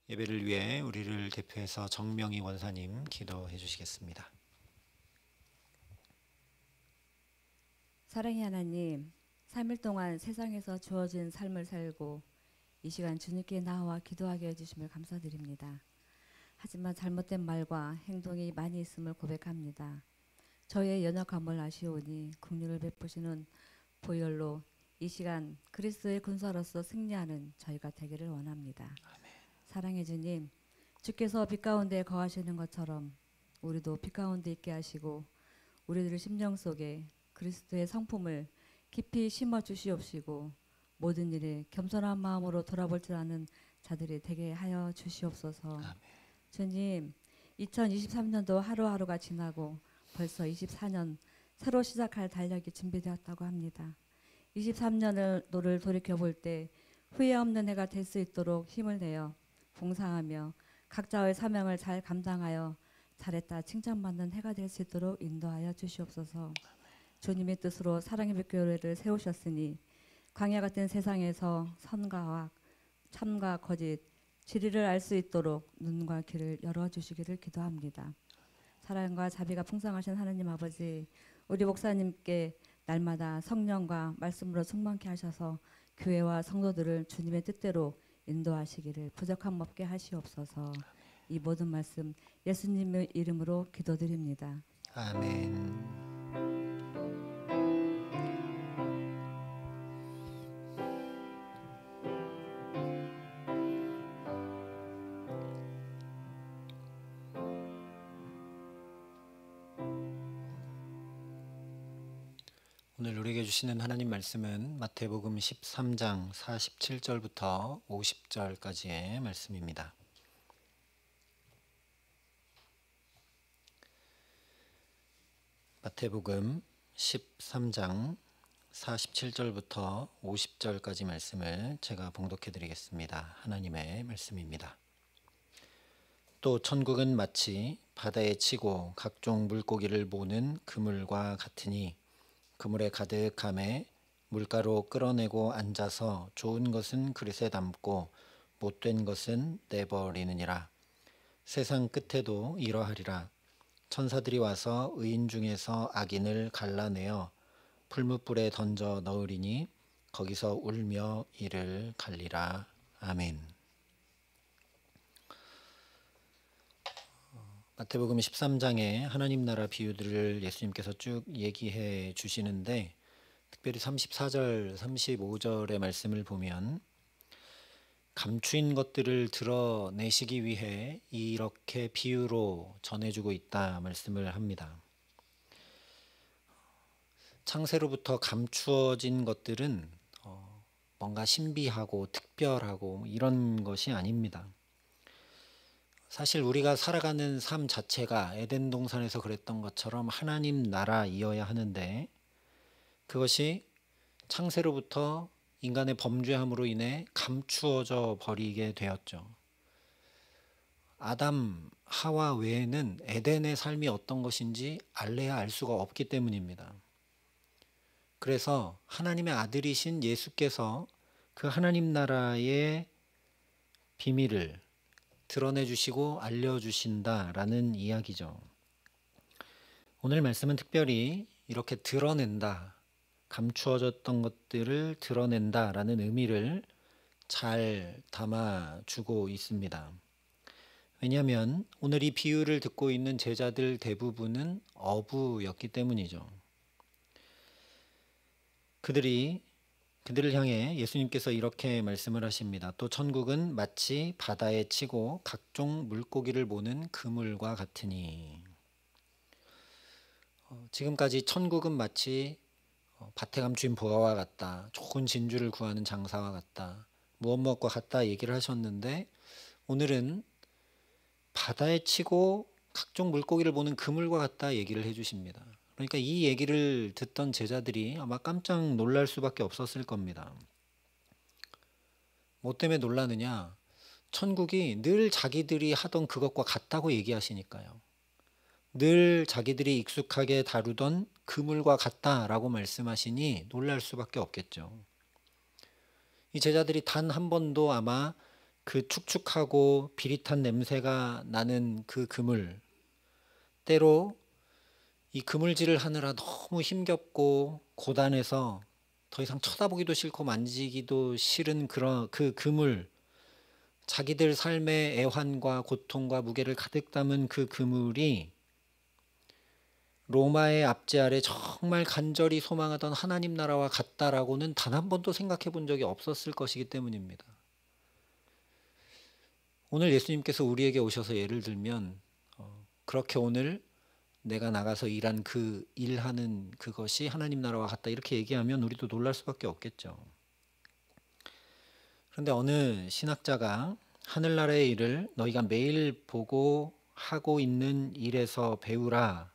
예배를 위해 우리를 대표해서 정명희 원사님 기도해 주시겠습니다. 사랑의 하나님, 3일 동안 세상에서 주어진 삶을 살고 이 시간 주님께 나와 기도하게 해주심을 감사드립니다. 하지만 잘못된 말과 행동이 많이 있음을 고백합니다. 저의 연약함을 아시오니 긍휼을 베푸시는 보혈로 이 시간 그리스도의 군사로서 승리하는 저희가 되기를 원합니다. 사랑의 주님, 주께서 빛 가운데 거하시는 것처럼 우리도 빛 가운데 있게 하시고 우리들 심령 속에 그리스도의 성품을 깊이 심어 주시옵시고 모든 일에 겸손한 마음으로 돌아볼 줄 아는 자들이 되게 하여 주시옵소서. 아멘. 주님, 2023년도 하루하루가 지나고 벌써 24년 새로 시작할 달력이 준비되었다고 합니다. 23년을 돌이켜볼 때 후회 없는 해가 될 수 있도록 힘을 내어 봉사하며 각자의 사명을 잘 감당하여 잘했다 칭찬받는 해가 될 수 있도록 인도하여 주시옵소서. 주님의 뜻으로 사랑의 백교회를 세우셨으니 광야 같은 세상에서 선과 악, 참과 거짓, 진리를 알 수 있도록 눈과 귀를 열어주시기를 기도합니다. 사랑과 자비가 풍성하신 하나님 아버지, 우리 목사님께 날마다 성령과 말씀으로 충만케 하셔서 교회와 성도들을 주님의 뜻대로 인도하시기를 부족함 없게 하시옵소서. 이 모든 말씀 예수님의 이름으로 기도드립니다. 아멘. 오늘 우리에게 주시는 하나님 말씀은 마태복음 13장 47절부터 50절까지의 말씀입니다. 마태복음 13장 47절부터 50절까지 말씀을 제가 봉독해 드리겠습니다. 하나님의 말씀입니다. 또 천국은 마치 바다에 치고 각종 물고기를 모는 그물과 같으니 그물에 가득함에 물가로 끌어내고 앉아서 좋은 것은 그릇에 담고 못된 것은 내버리느니라. 세상 끝에도 이러하리라. 천사들이 와서 의인 중에서 악인을 갈라내어 풀무불에 던져 넣으리니 거기서 울며 이를 갈리라. 아멘. 마태복음 13장에 하나님 나라 비유들을 예수님께서 쭉 얘기해 주시는데 특별히 34절, 35절의 말씀을 보면 감추인 것들을 드러내시기 위해 이렇게 비유로 전해주고 있다 말씀을 합니다. 창세로부터 감추어진 것들은 뭔가 신비하고 특별하고 이런 것이 아닙니다. 사실 우리가 살아가는 삶 자체가 에덴 동산에서 그랬던 것처럼 하나님 나라이어야 하는데 그것이 창세로부터 인간의 범죄함으로 인해 감추어져 버리게 되었죠. 아담, 하와 외에는 에덴의 삶이 어떤 것인지 알래야 알 수가 없기 때문입니다. 그래서 하나님의 아들이신 예수께서 그 하나님 나라의 비밀을 드러내 주시고 알려주신다라는 이야기죠. 오늘 말씀은 특별히 이렇게 드러낸다, 감추어졌던 것들을 드러낸다라는 의미를 잘 담아주고 있습니다. 왜냐하면 오늘 이 비유를 듣고 있는 제자들 대부분은 어부였기 때문이죠. 그들을 향해 예수님께서 이렇게 말씀을 하십니다. 또 천국은 마치 바다에 치고 각종 물고기를 모는 그물과 같으니. 지금까지 천국은 마치 밭에 감춘 보화와 같다. 좋은 진주를 구하는 장사와 같다. 무엇과 같다 얘기를 하셨는데 오늘은 바다에 치고 각종 물고기를 모는 그물과 같다 얘기를 해주십니다. 그러니까 이 얘기를 듣던 제자들이 아마 깜짝 놀랄 수밖에 없었을 겁니다. 뭐 때문에 놀라느냐? 천국이 늘 자기들이 하던 그것과 같다고 얘기하시니까요. 늘 자기들이 익숙하게 다루던 그물과 같다라고 말씀하시니 놀랄 수밖에 없겠죠. 이 제자들이 단 한 번도 아마 그 축축하고 비릿한 냄새가 나는 그 그물, 때로 이 그물질을 하느라 너무 힘겹고 고단해서 더 이상 쳐다보기도 싫고 만지기도 싫은 그런 그 그물, 자기들 삶의 애환과 고통과 무게를 가득 담은 그 그물이 로마의 압제 아래 정말 간절히 소망하던 하나님 나라와 같다라고는 단 한 번도 생각해 본 적이 없었을 것이기 때문입니다. 오늘 예수님께서 우리에게 오셔서 예를 들면 그렇게 오늘 내가 나가서 일한 그 일하는 그것이 하나님 나라와 같다 이렇게 얘기하면 우리도 놀랄 수밖에 없겠죠. 그런데 어느 신학자가 하늘나라의 일을 너희가 매일 보고 하고 있는 일에서 배우라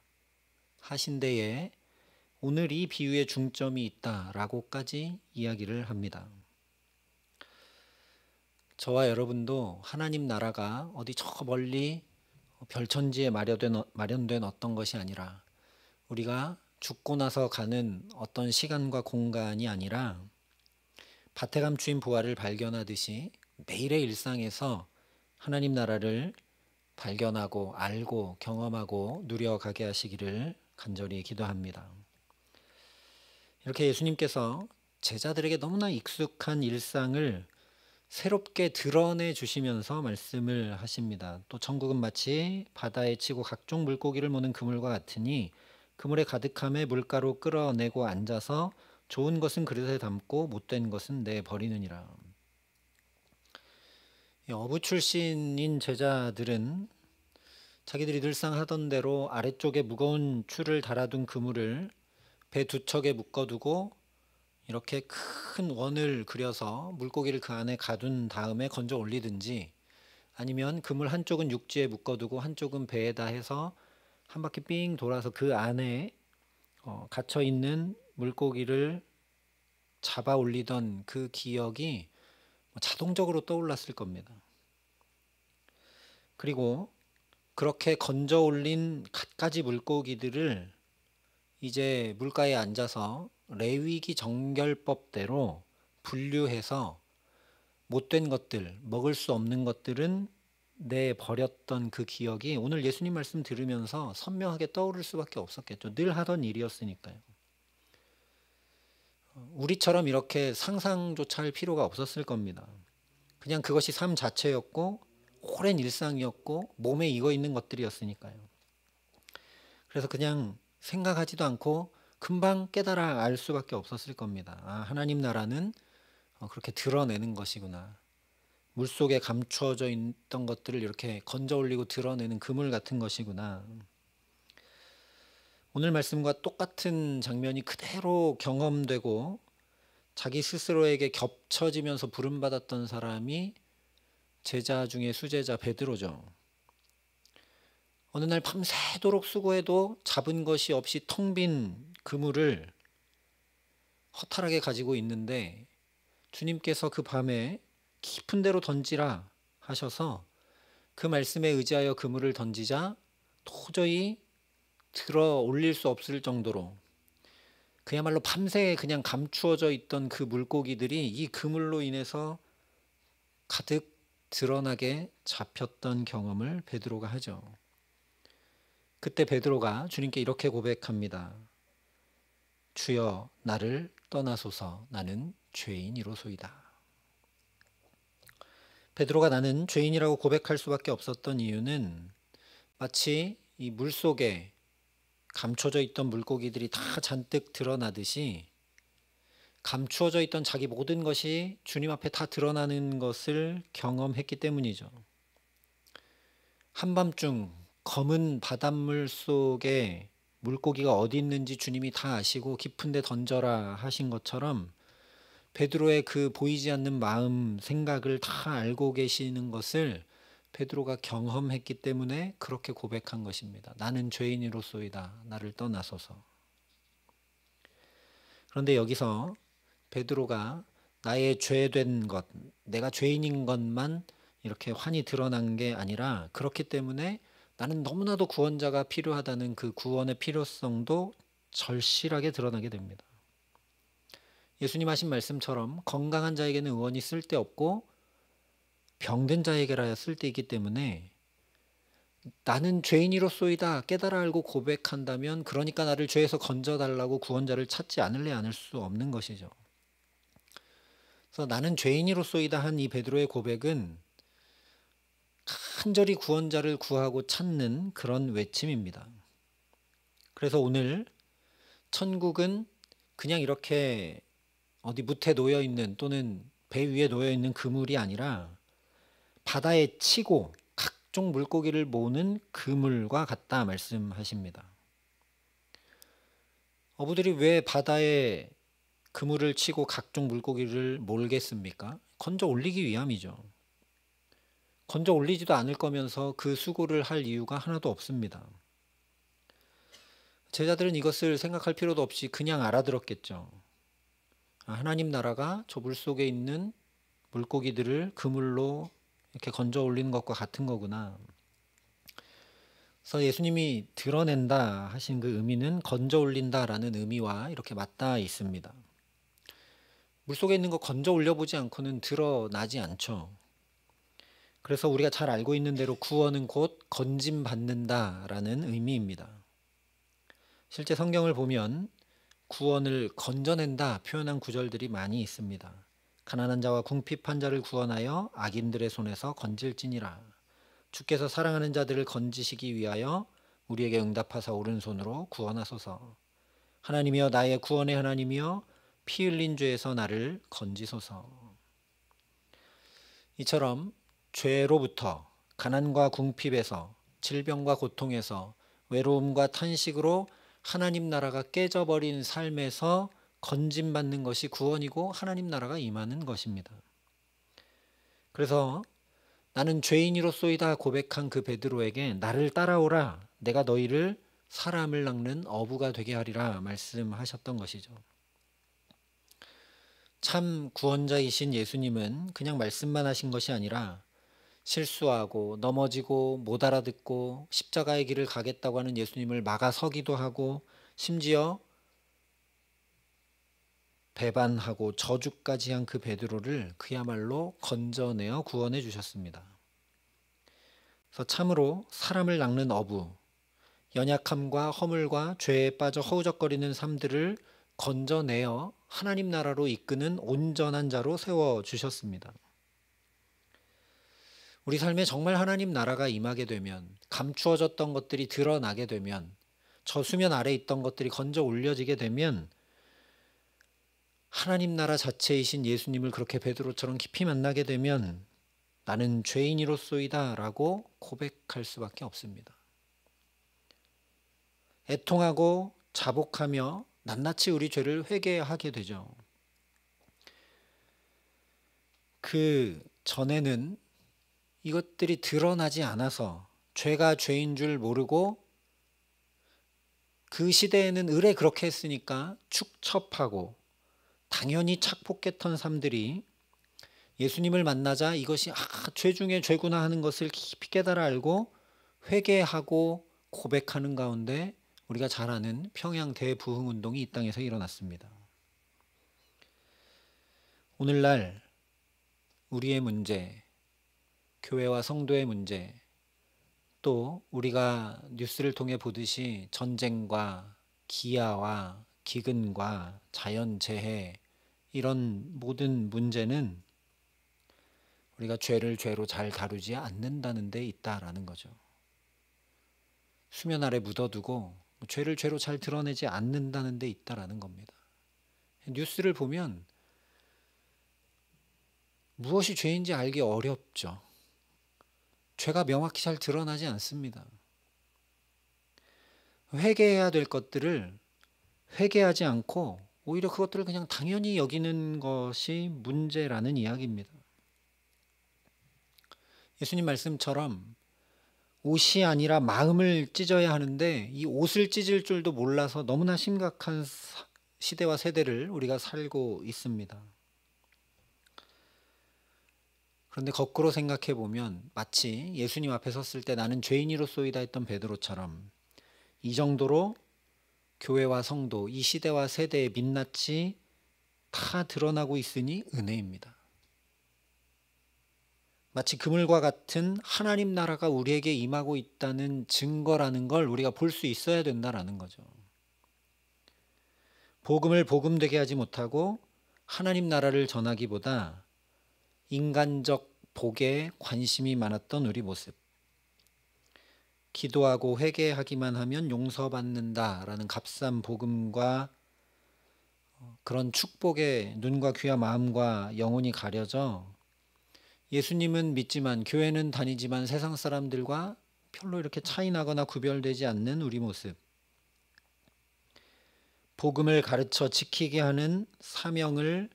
하신데에 오늘 이 비유에 중점이 있다라고까지 이야기를 합니다. 저와 여러분도 하나님 나라가 어디 저 멀리 별천지에 마련된 어떤 것이 아니라 우리가 죽고 나서 가는 어떤 시간과 공간이 아니라 밭에 감추인 보화를 발견하듯이 매일의 일상에서 하나님 나라를 발견하고 알고 경험하고 누려가게 하시기를 간절히 기도합니다. 이렇게 예수님께서 제자들에게 너무나 익숙한 일상을 새롭게 드러내 주시면서 말씀을 하십니다. 또 천국은 마치 바다에 치고 각종 물고기를 모는 그물과 같으니 그물에 가득함에 물가로 끌어내고 앉아서 좋은 것은 그릇에 담고 못된 것은 내버리느니라. 어부 출신인 제자들은 자기들이 늘상 하던 대로 아래쪽에 무거운 줄을 달아둔 그물을 배 두 척에 묶어두고 이렇게 큰 원을 그려서 물고기를 그 안에 가둔 다음에 건져 올리든지 아니면 그물 한쪽은 육지에 묶어두고 한쪽은 배에다 해서 한 바퀴 삥 돌아서 그 안에 갇혀 있는 물고기를 잡아 올리던 그 기억이 자동적으로 떠올랐을 겁니다. 그리고 그렇게 건져 올린 갖가지 물고기들을 이제 물가에 앉아서 레위기 정결법대로 분류해서 못된 것들, 먹을 수 없는 것들은 내버렸던 그 기억이 오늘 예수님 말씀 들으면서 선명하게 떠오를 수밖에 없었겠죠. 늘 하던 일이었으니까요. 우리처럼 이렇게 상상조차 할 필요가 없었을 겁니다. 그냥 그것이 삶 자체였고 오랜 일상이었고 몸에 익어 있는 것들이었으니까요. 그래서 그냥 생각하지도 않고 금방 깨달아 알 수밖에 없었을 겁니다. 아, 하나님 나라는 그렇게 드러내는 것이구나. 물속에 감추어져 있던 것들을 이렇게 건져 올리고 드러내는 그물 같은 것이구나. 오늘 말씀과 똑같은 장면이 그대로 경험되고 자기 스스로에게 겹쳐지면서 부름받았던 사람이 제자 중에 수제자 베드로죠. 어느 날 밤새도록 수고해도 잡은 것이 없이 텅 빈 그물을 허탈하게 가지고 있는데 주님께서 그 밤에 깊은 데로 던지라 하셔서 그 말씀에 의지하여 그물을 던지자 도저히 들어 올릴 수 없을 정도로 그야말로 밤새 그냥 감추어져 있던 그 물고기들이 이 그물로 인해서 가득 드러나게 잡혔던 경험을 베드로가 하죠. 그때 베드로가 주님께 이렇게 고백합니다. 주여 나를 떠나소서 나는 죄인이로소이다. 베드로가 나는 죄인이라고 고백할 수밖에 없었던 이유는 마치 이 물속에 감춰져 있던 물고기들이 다 잔뜩 드러나듯이 감추어져 있던 자기 모든 것이 주님 앞에 다 드러나는 것을 경험했기 때문이죠. 한밤중 검은 바닷물 속에 물고기가 어디 있는지 주님이 다 아시고 깊은 데 던져라 하신 것처럼 베드로의 그 보이지 않는 마음, 생각을 다 알고 계시는 것을 베드로가 경험했기 때문에 그렇게 고백한 것입니다. 나는 죄인이로소이다. 나를 떠나소서. 그런데 여기서 베드로가 나의 죄된 것, 내가 죄인인 것만 이렇게 환히 드러난 게 아니라 그렇기 때문에 나는 너무나도 구원자가 필요하다는 그 구원의 필요성도 절실하게 드러나게 됩니다. 예수님 하신 말씀처럼 건강한 자에게는 의원이 쓸데없고 병든 자에게라야 쓸데있기 때문에 나는 죄인이로소이다 깨달아 알고 고백한다면 그러니까 나를 죄에서 건져달라고 구원자를 찾지 않을 수 없는 것이죠. 그래서 나는 죄인이로소이다 한 이 베드로의 고백은 간절히 구원자를 구하고 찾는 그런 외침입니다. 그래서 오늘 천국은 그냥 이렇게 어디 무태 놓여 있는 또는 배 위에 놓여 있는 그물이 아니라 바다에 치고 각종 물고기를 모으는 그물과 같다 말씀하십니다. 어부들이 왜 바다에 그물을 치고 각종 물고기를 몰겠습니까? 건져 올리기 위함이죠. 건져 올리지도 않을 거면서 그 수고를 할 이유가 하나도 없습니다. 제자들은 이것을 생각할 필요도 없이 그냥 알아들었겠죠. 하나님 나라가 저 물속에 있는 물고기들을 그물로 이렇게 건져 올리는 것과 같은 거구나. 그래서 예수님이 드러낸다 하신 그 의미는 건져 올린다라는 의미와 이렇게 맞닿아 있습니다. 물속에 있는 거 건져 올려보지 않고는 드러나지 않죠. 그래서 우리가 잘 알고 있는 대로 구원은 곧 건짐 받는다라는 의미입니다. 실제 성경을 보면 구원을 건져낸다 표현한 구절들이 많이 있습니다. 가난한 자와 궁핍한 자를 구원하여 악인들의 손에서 건질지니라. 주께서 사랑하는 자들을 건지시기 위하여 우리에게 응답하사 오른손으로 구원하소서. 하나님이여 나의 구원의 하나님이여 피 흘린 죄에서 나를 건지소서. 이처럼 죄로부터 가난과 궁핍에서 질병과 고통에서 외로움과 탄식으로 하나님 나라가 깨져버린 삶에서 건짐받는 것이 구원이고 하나님 나라가 임하는 것입니다. 그래서 나는 죄인이로소이다 고백한 그 베드로에게 나를 따라오라 내가 너희를 사람을 낚는 어부가 되게 하리라 말씀하셨던 것이죠. 참 구원자이신 예수님은 그냥 말씀만 하신 것이 아니라 실수하고 넘어지고 못 알아듣고 십자가의 길을 가겠다고 하는 예수님을 막아서기도 하고 심지어 배반하고 저주까지 한 그 베드로를 그야말로 건져내어 구원해 주셨습니다. 그래서 참으로 사람을 낚는 어부, 연약함과 허물과 죄에 빠져 허우적거리는 삶들을 건져내어 하나님 나라로 이끄는 온전한 자로 세워주셨습니다. 우리 삶에 정말 하나님 나라가 임하게 되면, 감추어졌던 것들이 드러나게 되면, 저 수면 아래 있던 것들이 건져 올려지게 되면 하나님 나라 자체이신 예수님을 그렇게 베드로처럼 깊이 만나게 되면 나는 죄인이로소이다 라고 고백할 수밖에 없습니다. 애통하고 자복하며 낱낱이 우리 죄를 회개하게 되죠. 그 전에는 이것들이 드러나지 않아서 죄가 죄인 줄 모르고 그 시대에는 의례 그렇게 했으니까 축첩하고 당연히 착복했던 삶들이 예수님을 만나자 이것이 죄 중에 죄구나 하는 것을 깊이 깨달아 알고 회개하고 고백하는 가운데 우리가 잘 아는 평양 대부흥운동이 이 땅에서 일어났습니다. 오늘날 우리의 문제, 교회와 성도의 문제, 또 우리가 뉴스를 통해 보듯이 전쟁과 기아와 기근과 자연재해 이런 모든 문제는 우리가 죄를 죄로 잘 다루지 않는다는 데 있다라는 거죠. 수면 아래 묻어두고 죄를 죄로 잘 드러내지 않는다는 데 있다라는 겁니다. 뉴스를 보면 무엇이 죄인지 알기 어렵죠. 죄가 명확히 잘 드러나지 않습니다. 회개해야 될 것들을 회개하지 않고 오히려 그것들을 그냥 당연히 여기는 것이 문제라는 이야기입니다. 예수님 말씀처럼 옷이 아니라 마음을 찢어야 하는데 이 옷을 찢을 줄도 몰라서 너무나 심각한 시대와 세대를 우리가 살고 있습니다. 그런데 거꾸로 생각해 보면 마치 예수님 앞에 섰을 때 나는 죄인이로소이다 했던 베드로처럼 이 정도로 교회와 성도, 이 시대와 세대의 민낯이 다 드러나고 있으니 은혜입니다. 마치 그물과 같은 하나님 나라가 우리에게 임하고 있다는 증거라는 걸 우리가 볼 수 있어야 된다라는 거죠. 복음을 복음되게 하지 못하고 하나님 나라를 전하기보다 인간적 복에 관심이 많았던 우리 모습. 기도하고 회개하기만 하면 용서받는다라는 값싼 복음과 그런 축복에 눈과 귀와 마음과 영혼이 가려져 예수님은 믿지만 교회는 다니지만 세상 사람들과 별로 이렇게 차이 나거나 구별되지 않는 우리 모습. 복음을 가르쳐 지키게 하는 사명을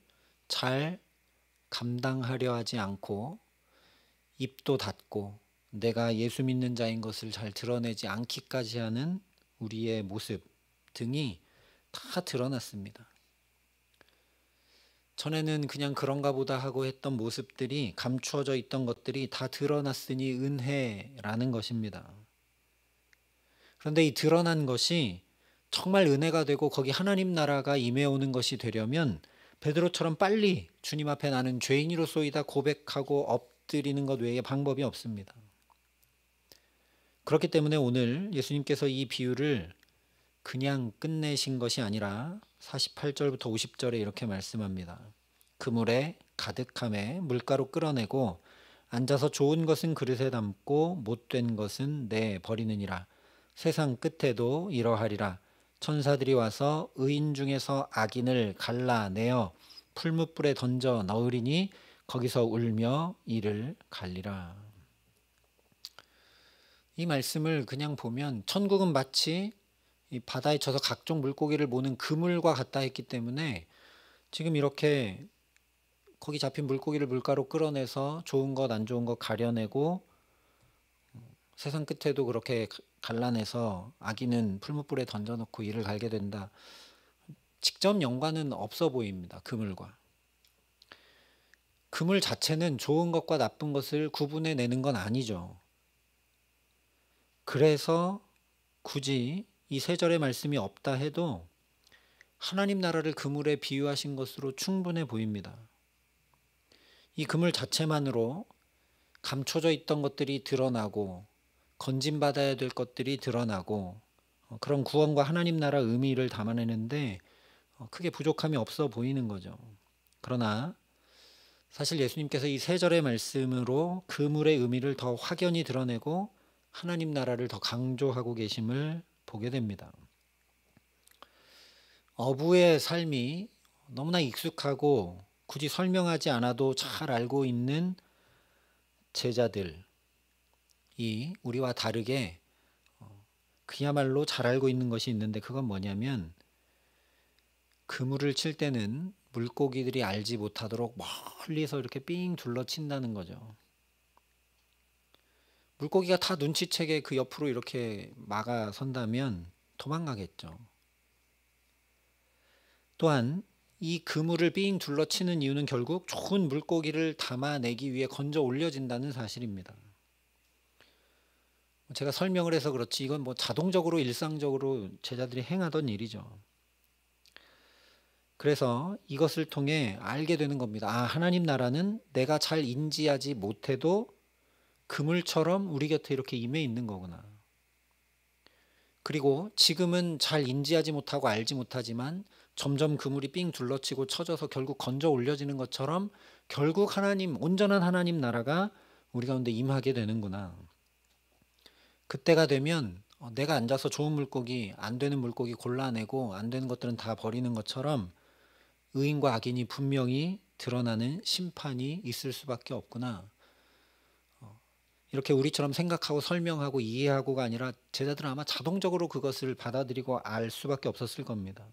잘 감당하려 하지 않고 입도 닫고 내가 예수 믿는 자인 것을 잘 드러내지 않기까지 하는 우리의 모습 등이 다 드러났습니다. 전에는 그냥 그런가 보다 하고 했던 모습들이 감추어져 있던 것들이 다 드러났으니 은혜라는 것입니다. 그런데 이 드러난 것이 정말 은혜가 되고 거기 하나님 나라가 임해오는 것이 되려면 베드로처럼 빨리 주님 앞에 나는 죄인이로소이다 고백하고 엎드리는 것 외에 방법이 없습니다. 그렇기 때문에 오늘 예수님께서 이 비유를 그냥 끝내신 것이 아니라 48절부터 50절에 이렇게 말씀합니다. 그물에 가득함에 물가로 끌어내고 앉아서 좋은 것은 그릇에 담고 못된 것은 내버리느니라. 세상 끝에도 이러하리라. 천사들이 와서 의인 중에서 악인을 갈라내어 풀무불에 던져 넣으리니 거기서 울며 이를 갈리라. 이 말씀을 그냥 보면 천국은 마치 이 바다에 쳐서 각종 물고기를 모는 그물과 같다 했기 때문에 지금 이렇게 거기 잡힌 물고기를 물가로 끌어내서 좋은 것 안 좋은 것 가려내고 세상 끝에도 그렇게 갈라내서 악인은 풀무불에 던져놓고 이를 갈게 된다. 직접 연관은 없어 보입니다. 그물과. 그물 자체는 좋은 것과 나쁜 것을 구분해내는 건 아니죠. 그래서 굳이 이 세 절의 말씀이 없다 해도 하나님 나라를 그물에 비유하신 것으로 충분해 보입니다. 이 그물 자체만으로 감춰져 있던 것들이 드러나고 건진받아야 될 것들이 드러나고 그런 구원과 하나님 나라 의미를 담아내는데 크게 부족함이 없어 보이는 거죠. 그러나 사실 예수님께서 이 세 절의 말씀으로 그물의 의미를 더 확연히 드러내고 하나님 나라를 더 강조하고 계심을 보게 됩니다. 어부의 삶이 너무나 익숙하고 굳이 설명하지 않아도 잘 알고 있는 제자들이 우리와 다르게 그야말로 잘 알고 있는 것이 있는데 그건 뭐냐면 그물을 칠 때는 물고기들이 알지 못하도록 멀리서 이렇게 삥 둘러친다는 거죠. 물고기가 다 눈치채게 그 옆으로 이렇게 막아선다면 도망가겠죠. 또한 이 그물을 삥 둘러치는 이유는 결국 좋은 물고기를 담아내기 위해 건져 올려진다는 사실입니다. 제가 설명을 해서 그렇지 이건 뭐 자동적으로 일상적으로 제자들이 행하던 일이죠. 그래서 이것을 통해 알게 되는 겁니다. 아, 하나님 나라는 내가 잘 인지하지 못해도 그물처럼 우리 곁에 이렇게 임해 있는 거구나. 그리고 지금은 잘 인지하지 못하고 알지 못하지만 점점 그물이 삥 둘러치고 쳐져서 결국 건져 올려지는 것처럼 결국 하나님, 온전한 하나님 나라가 우리 가운데 임하게 되는구나. 그때가 되면 내가 앉아서 좋은 물고기, 안 되는 물고기 골라내고 안 되는 것들은 다 버리는 것처럼 의인과 악인이 분명히 드러나는 심판이 있을 수밖에 없구나. 이렇게 우리처럼 생각하고 설명하고 이해하고가 아니라 제자들은 아마 자동적으로 그것을 받아들이고 알 수밖에 없었을 겁니다.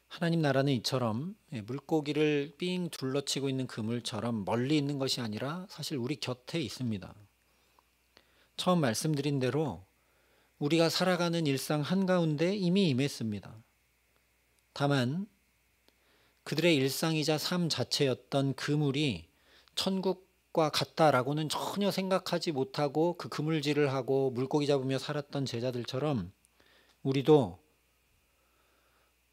하나님 나라는 이처럼 물고기를 삥 둘러치고 있는 그물처럼 멀리 있는 것이 아니라 사실 우리 곁에 있습니다. 처음 말씀드린 대로 우리가 살아가는 일상 한가운데 이미 임했습니다. 다만 그들의 일상이자 삶 자체였던 그물이 천국과 같다라고는 전혀 생각하지 못하고 그 그물질을 하고 물고기 잡으며 살았던 제자들처럼 우리도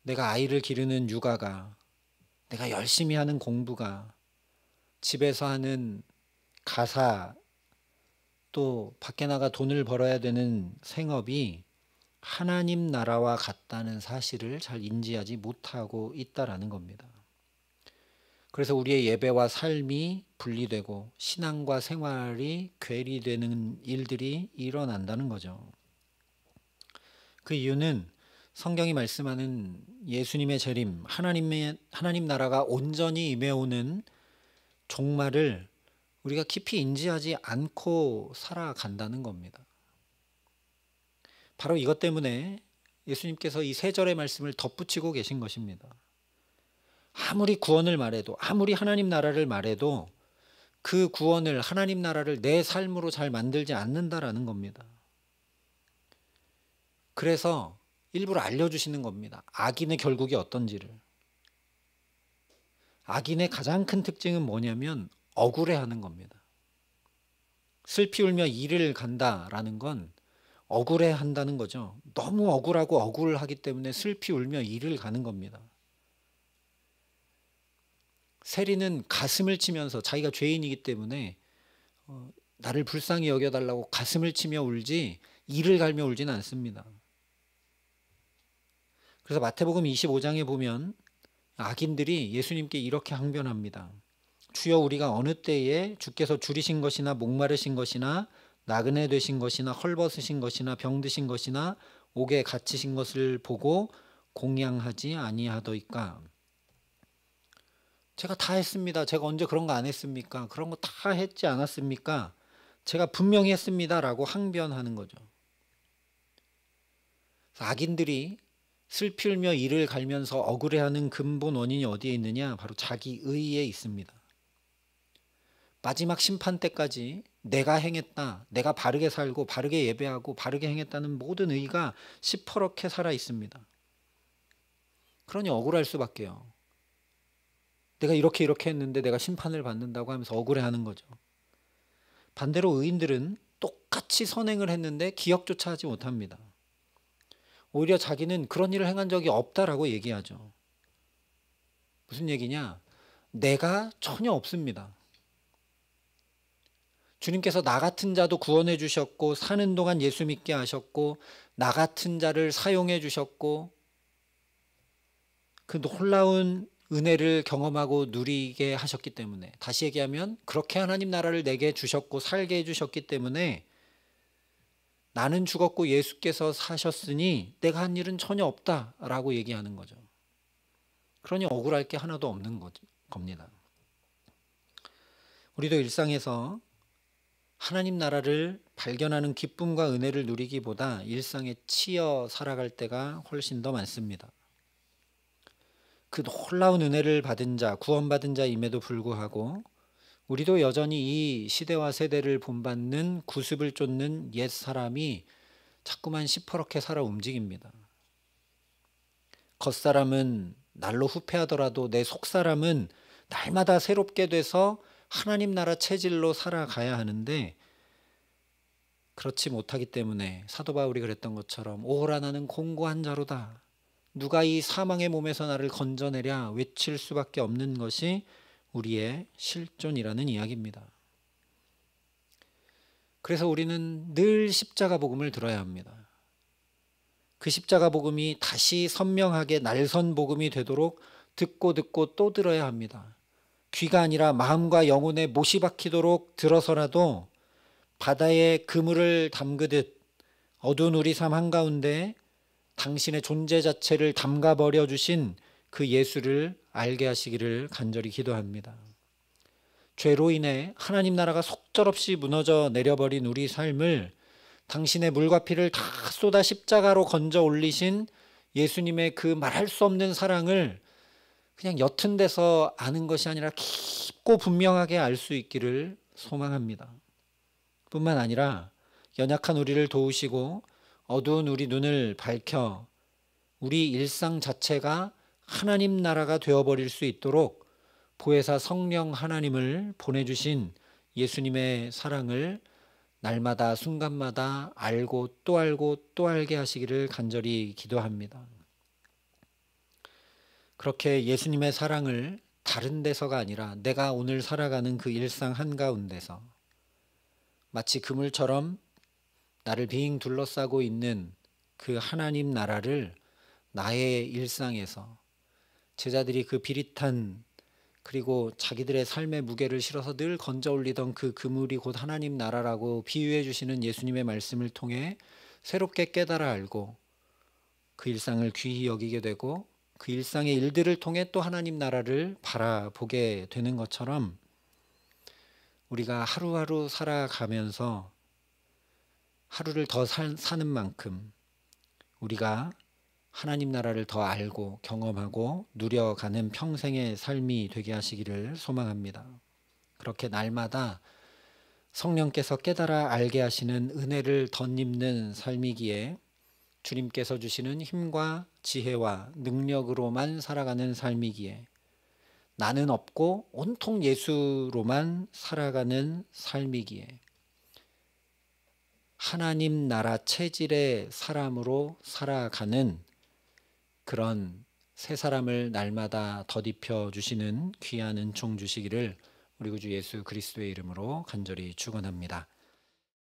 내가 아이를 기르는 육아가, 내가 열심히 하는 공부가, 집에서 하는 가사, 또 밖에 나가 돈을 벌어야 되는 생업이 하나님 나라와 같다는 사실을 잘 인지하지 못하고 있다라는 겁니다. 그래서 우리의 예배와 삶이 분리되고 신앙과 생활이 괴리되는 일들이 일어난다는 거죠. 그 이유는 성경이 말씀하는 예수님의 재림, 하나님 나라가 온전히 임해오는 종말을 우리가 깊이 인지하지 않고 살아간다는 겁니다. 바로 이것 때문에 예수님께서 이 세 절의 말씀을 덧붙이고 계신 것입니다. 아무리 구원을 말해도, 아무리 하나님 나라를 말해도 그 구원을, 하나님 나라를 내 삶으로 잘 만들지 않는다라는 겁니다. 그래서 일부러 알려주시는 겁니다. 악인의 결국이 어떤지를. 악인의 가장 큰 특징은 뭐냐면 억울해하는 겁니다. 슬피 울며 이를 간다라는 건 억울해한다는 거죠. 너무 억울하고 억울하기 때문에 슬피 울며 이를 가는 겁니다. 세리는 가슴을 치면서 자기가 죄인이기 때문에 나를 불쌍히 여겨달라고 가슴을 치며 울지 이를 갈며 울지는 않습니다. 그래서 마태복음 25장에 보면 악인들이 예수님께 이렇게 항변합니다. 주여, 우리가 어느 때에 주께서 줄이신 것이나 목마르신 것이나 나그네 되신 것이나 헐벗으신 것이나 병드신 것이나 옥에 갇히신 것을 보고 공양하지 아니하더이까. 제가 다 했습니다. 제가 언제 그런 거 안 했습니까? 그런 거 다 했지 않았습니까? 제가 분명히 했습니다라고 항변하는 거죠. 악인들이 슬피 울며 이를 갈면서 억울해하는 근본 원인이 어디에 있느냐? 바로 자기 의에 있습니다. 마지막 심판 때까지 내가 행했다, 내가 바르게 살고 바르게 예배하고 바르게 행했다는 모든 의가 시퍼렇게 살아 있습니다. 그러니 억울할 수밖에요. 내가 이렇게 했는데 내가 심판을 받는다고 하면서 억울해하는 거죠. 반대로 의인들은 똑같이 선행을 했는데 기억조차 하지 못합니다. 오히려 자기는 그런 일을 행한 적이 없다라고 얘기하죠. 무슨 얘기냐? 내가 전혀 없습니다. 주님께서 나 같은 자도 구원해 주셨고 사는 동안 예수 믿게 하셨고 나 같은 자를 사용해 주셨고 그 놀라운 은혜를 경험하고 누리게 하셨기 때문에, 다시 얘기하면 그렇게 하나님 나라를 내게 주셨고 살게 해주셨기 때문에 나는 죽었고 예수께서 사셨으니 내가 한 일은 전혀 없다라고 얘기하는 거죠. 그러니 억울할 게 하나도 없는 겁니다. 우리도 일상에서 하나님 나라를 발견하는 기쁨과 은혜를 누리기보다 일상에 치여 살아갈 때가 훨씬 더 많습니다. 그 놀라운 은혜를 받은 자, 구원받은 자임에도 불구하고 우리도 여전히 이 시대와 세대를 본받는 구습을 쫓는 옛 사람이 자꾸만 시퍼렇게 살아 움직입니다. 겉사람은 날로 후패하더라도 내 속사람은 날마다 새롭게 돼서 하나님 나라 체질로 살아가야 하는데, 그렇지 못하기 때문에 사도 바울이 그랬던 것처럼 오라 나는 공고한 자로다, 누가 이 사망의 몸에서 나를 건져내랴 외칠 수밖에 없는 것이 우리의 실존이라는 이야기입니다. 그래서 우리는 늘 십자가 복음을 들어야 합니다. 그 십자가 복음이 다시 선명하게 날선 복음이 되도록 듣고 또 들어야 합니다. 귀가 아니라 마음과 영혼에 못이 박히도록 들어서라도 바다에 그물을 담그듯 어두운 우리 삶 한가운데 당신의 존재 자체를 담가버려 주신 그 예수를 알게 하시기를 간절히 기도합니다. 죄로 인해 하나님 나라가 속절없이 무너져 내려버린 우리 삶을 당신의 물과 피를 다 쏟아 십자가로 건져 올리신 예수님의 그 말할 수 없는 사랑을 그냥 옅은 데서 아는 것이 아니라 깊고 분명하게 알 수 있기를 소망합니다. 뿐만 아니라 연약한 우리를 도우시고 어두운 우리 눈을 밝혀 우리 일상 자체가 하나님 나라가 되어버릴 수 있도록 보혜사 성령 하나님을 보내주신 예수님의 사랑을 날마다 순간마다 알고 또 알게 하시기를 간절히 기도합니다. 그렇게 예수님의 사랑을 다른 데서가 아니라 내가 오늘 살아가는 그 일상 한가운데서 마치 그물처럼 나를 빙 둘러싸고 있는 그 하나님 나라를 나의 일상에서 제자들이 그 비릿한 그리고 자기들의 삶의 무게를 실어서 늘 건져 올리던 그 그물이 곧 하나님 나라라고 비유해 주시는 예수님의 말씀을 통해 새롭게 깨달아 알고 그 일상을 귀히 여기게 되고 그 일상의 일들을 통해 또 하나님 나라를 바라보게 되는 것처럼 우리가 하루하루 살아가면서 하루를 더 사는 만큼 우리가 하나님 나라를 더 알고 경험하고 누려가는 평생의 삶이 되게 하시기를 소망합니다. 그렇게 날마다 성령께서 깨달아 알게 하시는 은혜를 덧입는 삶이기에 주님께서 주시는 힘과 지혜와 능력으로만 살아가는 삶이기에 나는 없고 온통 예수로만 살아가는 삶이기에 하나님 나라 체질의 사람으로 살아가는 그런 새 사람을 날마다 덧입혀 주시는 귀한 은총 주시기를 우리 구주 예수 그리스도의 이름으로 간절히 축원합니다.